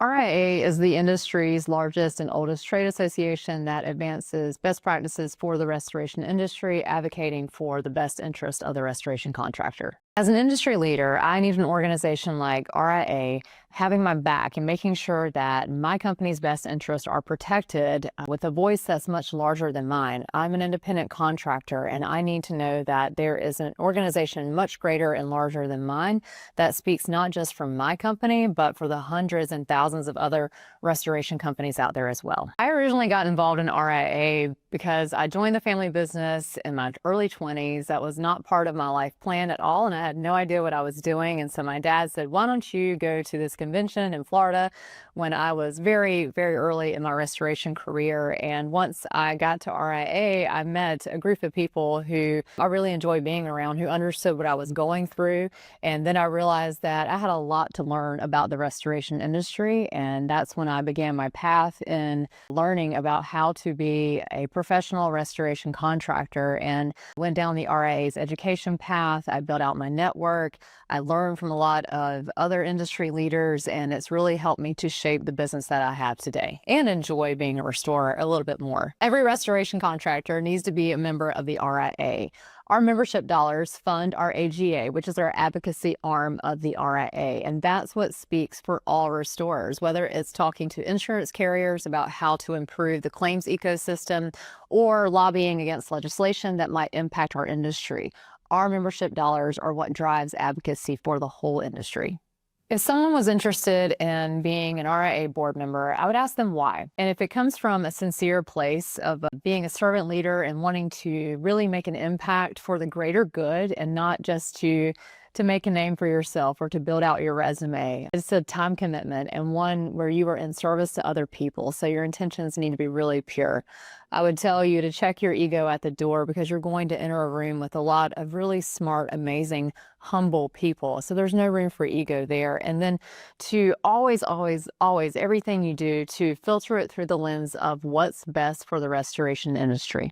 RIA is the industry's largest and oldest trade association that advances best practices for the restoration industry, advocating for the best interest of the restoration contractor. As an industry leader, I need an organization like RIA having my back and making sure that my company's best interests are protected with a voice that's much larger than mine. I'm an independent contractor, and I need to know that there is an organization much greater and larger than mine that speaks not just for my company, but for the hundreds and thousands of other restoration companies out there as well. I originally got involved in RIA because I joined the family business in my early 20s. That was not part of my life plan at all, and I had no idea what I was doing. And so my dad said, why don't you go to this convention in Florida, when I was very, very early in my restoration career. And once I got to RIA, I met a group of people who I really enjoyed being around, who understood what I was going through. And then I realized that I had a lot to learn about the restoration industry. And that's when I began my path in learning about how to be a professional restoration contractor, and went down the RIA's education path. I built out my network. I learned from a lot of other industry leaders, and it's really helped me to shape the business that I have today and enjoy being a restorer a little bit more. Every restoration contractor needs to be a member of the RIA. Our membership dollars fund our AGA, which is our advocacy arm of the RIA. And that's what speaks for all restorers, whether it's talking to insurance carriers about how to improve the claims ecosystem or lobbying against legislation that might impact our industry. Our membership dollars are what drives advocacy for the whole industry. If someone was interested in being an RIA board member, I would ask them why. And if it comes from a sincere place of being a servant leader and wanting to really make an impact for the greater good and not just to make a name for yourself or to build out your resume. It's a time commitment, and one where you are in service to other people. So your intentions need to be really pure. I would tell you to check your ego at the door, because you're going to enter a room with a lot of really smart, amazing, humble people. So there's no room for ego there. And then to always, everything you do, to filter it through the lens of what's best for the restoration industry.